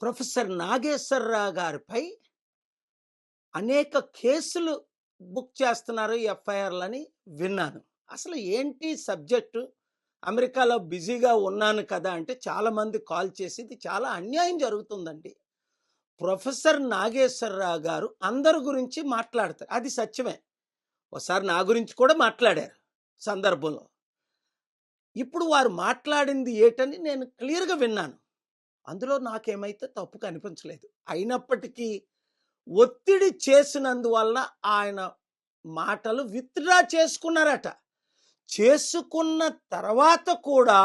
Professor Nageswararao గారిపై అనేక కేసులు బుక్ చేస్తున్నారు ఎఫ్ఐఆర్‌లని విన్నాను. అసలు ఏంటి సబ్జెక్టు? అమెరికాలో బిజీగా ఉన్నాను కదా! అంటే చాలామంది కాల్ చేసి ఇది చాలా అన్యాయం జరుగుతుందండి. ప్రొఫెసర్ నాగేశ్వరరావు గారు అందరి గురించి మాట్లాడతారు. అది సత్యమే. ఓసారి నా గురించి కూడా మాట్లాడారు సందర్భంలో. ఇప్పుడు వారు మాట్లాడింది ఏటని నేను క్లియర్‌గా విన్నాను. అందులో నాకేమైతే తప్పు కనిపించలేదు. అయినప్పటికీ ఒత్తిడి చేసినందువల్ల ఆయన మాటలు విత్‌డ్రా చేసుకున్నారట. చేసుకున్న తర్వాత కూడా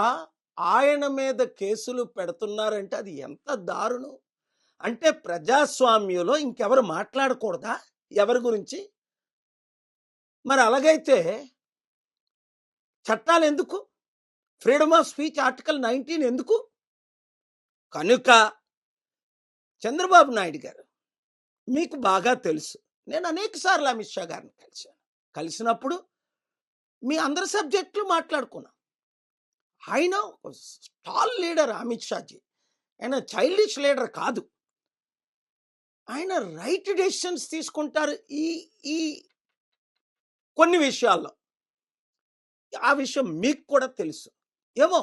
ఆయన మీద కేసులు పెడుతున్నారంటే అది ఎంత దారుణం. అంటే ప్రజాస్వామ్యంలో ఇంకెవరు మాట్లాడకూడదా ఎవరి గురించి? మరి అలాగైతే చట్టాలెందుకు? ఫ్రీడమ్ ఆఫ్ స్పీచ్ ఆర్టికల్ 19 ఎందుకు? కనుక చంద్రబాబు నాయుడు గారు మీకు బాగా తెలుసు. నేను అనేక సార్లు అమిత్ షా గారిని కలిశాను. కలిసినప్పుడు మీ అందరి సబ్జెక్టులు మాట్లాడుకున్నాం. ఆయన స్టాల్ లీడర్ అమిత్ షాజీ. ఆయన చైల్డిష్ లీడర్ కాదు. ఆయన రైట్ డెసిషన్స్ తీసుకుంటారు ఈ ఈ కొన్ని విషయాల్లో. ఆ విషయం మీకు కూడా తెలుసు. ఏమో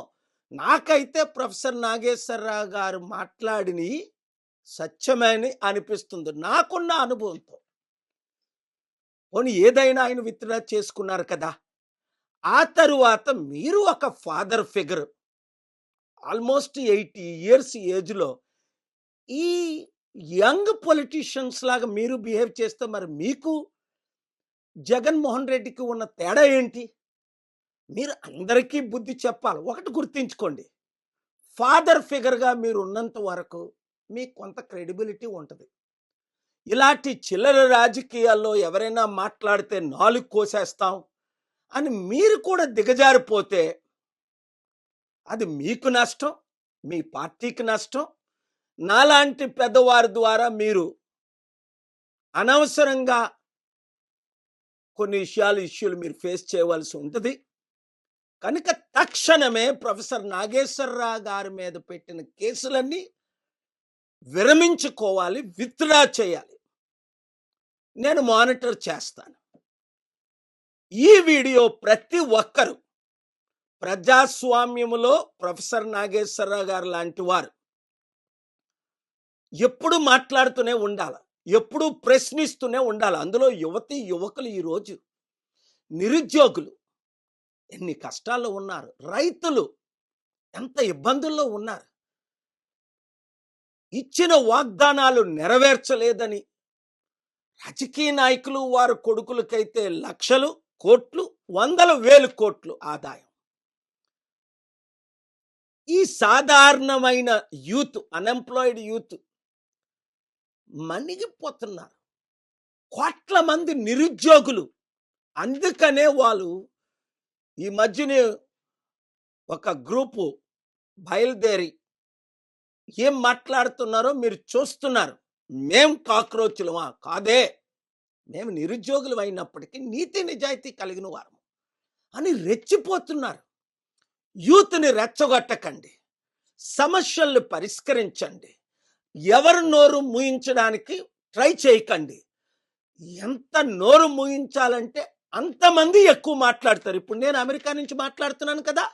నాకైతే ప్రొఫెసర్ నాగేశ్వరరావు గారు మాట్లాడినవి సత్యమని అనిపిస్తుంది నాకున్న అనుభవంతో. పోనీ ఏదైనా ఆయన విత్‌డ్రా చేసుకున్నారు కదా! ఆ తరువాత మీరు ఒక ఫాదర్ ఫిగర్ ఆల్మోస్ట్ 80 ఇయర్స్ ఏజ్‌లో ఈ యంగ్ పొలిటీషియన్స్ లాగా మీరు బిహేవ్ చేస్తే మరి మీకు జగన్మోహన్ రెడ్డికి ఉన్న తేడా ఏంటి? మీరు అందరికీ బుద్ధి చెప్పాలి. ఒకటి గుర్తుంచుకోండి. ఫాదర్ ఫిగర్‌గా మీరు ఉన్నంత వరకు మీకు కొంత క్రెడిబిలిటీ ఉంటది. ఇలాంటి చిల్లర రాజకీయాల్లో ఎవరైనా మాట్లాడితే నాలుగు కోసేస్తాం అని మీరు కూడా దిగజారిపోతే అది మీకు నష్టం, మీ పార్టీకి నష్టం. నాలాంటి పెద్దవారి ద్వారా మీరు అనవసరంగా కొన్ని ఇష్యూలు మీరు ఫేస్ చేయవలసి ఉంటుంది. కనుక తక్షణమే ప్రొఫెసర్ నాగేశ్వరరావు గారి మీద పెట్టిన కేసులన్నీ విరమించుకోవాలి, విత్‌డ్రా చేయాలి. నేను మానిటర్ చేస్తాను. ఈ వీడియో ప్రతి ఒక్కరు ప్రజాస్వామ్యములో ప్రొఫెసర్ నాగేశ్వరరావు గారు లాంటి వారు ఎప్పుడు మాట్లాడుతూనే ఉండాలి, ఎప్పుడు ప్రశ్నిస్తూనే ఉండాలి. అందులో యువకులు ఈరోజు నిరుద్యోగులు ఎన్ని కష్టాల్లో ఉన్నారు, రైతులు ఎంత ఇబ్బందుల్లో ఉన్నారు. ఇచ్చిన వాగ్దానాలు నెరవేర్చలేదని రాజకీయ నాయకులు వారి కొడుకులకైతే లక్షలు, కోట్లు, వందల వేలు కోట్లు ఆదాయం. ఈ సాధారణమైన యూత్, అన్ఎంప్లాయిడ్ యూత్ మణిగిపోతున్నారు. కోట్ల మంది నిరుద్యోగులు. అందుకనే వాళ్ళు ఈ మధ్యనే ఒక గ్రూపు బయలుదేరి ఏం మాట్లాడుతున్నారో మీరు చూస్తున్నారు. మేం కాక్రోచులమా? కాదే, మేము నిరుద్యోగులు అయినప్పటికీ నీతి నిజాయితీ కలిగిన వారు అని రెచ్చిపోతున్నారు. యూత్ని రెచ్చగొట్టకండి, సమస్యలను పరిష్కరించండి. ఎవరు నోరు మూయించడానికి ట్రై చేయకండి. ఎంత నోరు మూయించాలంటే అంతమంది ఎక్కువ మాట్లాడతారు. ఇప్పుడు నేను అమెరికా నుంచి మాట్లాడుతున్నాను కదా.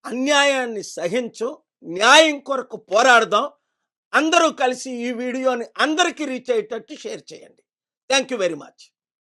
అన్యాయాన్ని సహించు, న్యాయం కొరకు పోరాడదాం. అందరూ కలిసి ఈ వీడియోని అందరికీ రీచ్ అయ్యేటట్టు షేర్ చేయండి. Thank you very much.